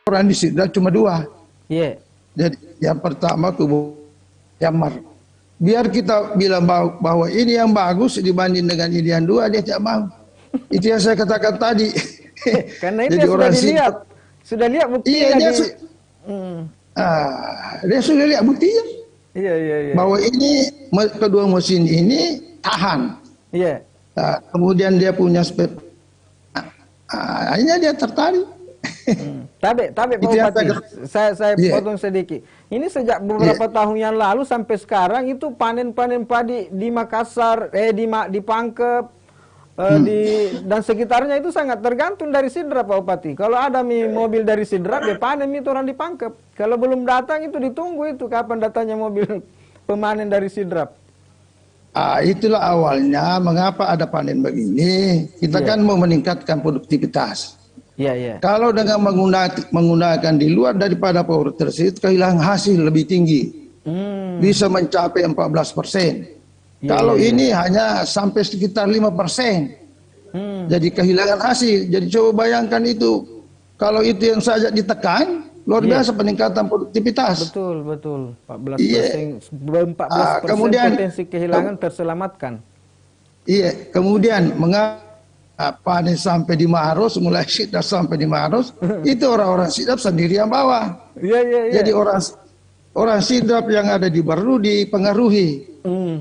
orang di Sidrap cuma dua. Iya. Jadi yang pertama kubu Jamar. Biar kita bilang bahwa ini yang bagus dibanding dengan ini yang dua, dia tidak mau. Itu yang saya katakan tadi. Karena itu Jadi sudah orang dilihat. Sidrap, Sudah lihat buktinya iya dia sudah lihat buktinya. Iya. Bahwa ini kedua mesin ini tahan. Iya. Nah, kemudian dia punya spek. Akhirnya dia tertarik. Tapi Pak Bupati, saya potong sedikit. Ini sejak beberapa tahun yang lalu sampai sekarang itu panen-panen padi di Makassar, di Pangkep, dan sekitarnya itu sangat tergantung dari Sidrap, Pak Bupati. Kalau ada mobil dari Sidrap, ya panen itu orang di Pangkep. Kalau belum datang itu ditunggu itu kapan datangnya mobil pemanen dari Sidrap. Itulah awalnya mengapa ada panen begini. Kita kan mau meningkatkan produktivitas. Iya. Kalau dengan menggunakan di luar daripada power tersebut, kehilangan hasil lebih tinggi. Bisa mencapai 14%. Kalau ini hanya sampai sekitar 5%. Jadi kehilangan hasil. Jadi coba bayangkan itu. Kalau itu yang saja ditekan, luar biasa peningkatan produktivitas. Betul. 14%, 14% kemudian, potensi kehilangan terselamatkan. Iya. Kemudian panen sampai di Maros, mulai Sidrap sampai di Maros, itu orang-orang Sidrap sendiri yang bawa. Iya. Jadi orang Sidrap yang ada di Baru dipengaruhi.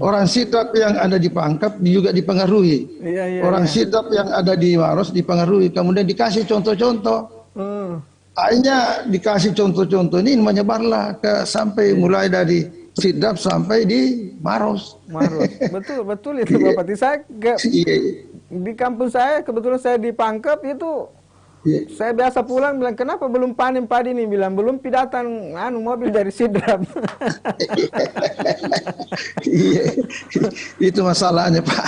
Orang Sidrap yang ada di Pangkep juga dipengaruhi. Orang Sidrap yang ada di Maros dipengaruhi. Kemudian dikasih contoh-contoh. Akhirnya dikasih contoh-contoh ini menyebarlah sampai mulai dari Sidrap sampai di Maros. Betul itu Bapak. Di kampung saya, kebetulan saya di Pangkep itu, saya biasa pulang bilang, kenapa belum panen padi nih? Bilang, belum datang mobil dari Sidrap. Itu masalahnya, Pak.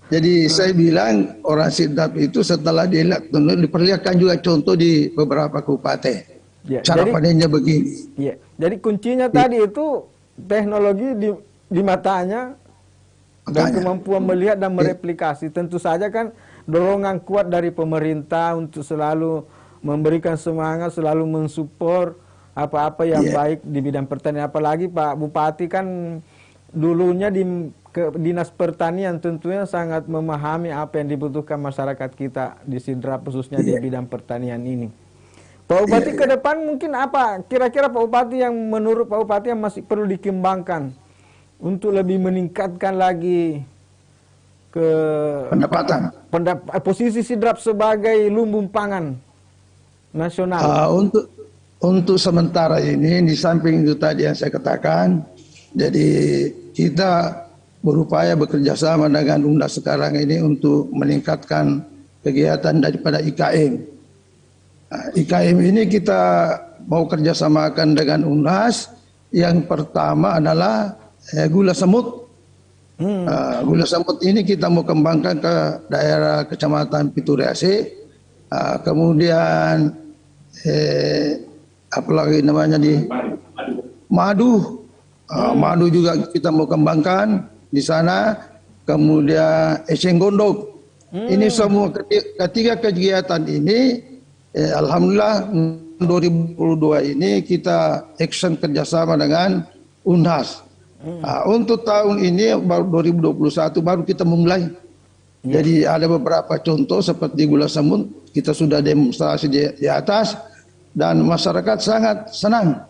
Jadi saya bilang orang Sidrap itu setelah dilihat, diperlihatkan juga contoh di beberapa kabupaten. Cara panennya begini. Jadi kuncinya tadi itu teknologi di matanya, dan kemampuan melihat dan mereplikasi. Tentu saja kan dorongan kuat dari pemerintah untuk selalu memberikan semangat, selalu mensupport apa-apa yang baik di bidang pertanian. Apalagi Pak Bupati kan dulunya di Dinas Pertanian, tentunya sangat memahami apa yang dibutuhkan masyarakat kita di Sidrap, khususnya di bidang pertanian ini. Pak Bupati ke depan mungkin apa kira-kira Pak Bupati yang menurut Pak Bupati yang masih perlu dikembangkan untuk lebih meningkatkan lagi ke posisi Sidrap sebagai lumbung pangan nasional? Untuk sementara ini, di samping itu tadi yang saya katakan, jadi kita berupaya bekerja sama dengan UNAS sekarang ini untuk meningkatkan kegiatan daripada IKM. IKM ini kita mau kerjasamakan dengan UNAS. Yang pertama adalah gula semut. Gula semut ini kita mau kembangkan ke daerah Kecamatan Pituriase. Kemudian apalagi namanya di madu. Madu juga kita mau kembangkan di sana. Kemudian eceng gondok. Ini semua ketiga kegiatan ini, alhamdulillah 2022 ini kita action kerjasama dengan UNAS. Untuk tahun ini baru 2021 baru kita memulai. Jadi ada beberapa contoh seperti gula semut, kita sudah demonstrasi di atas dan masyarakat sangat senang.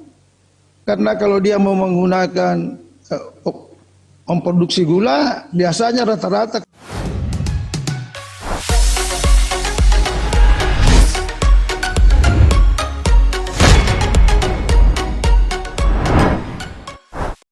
Karena kalau dia mau menggunakan memproduksi gula, biasanya rata-rata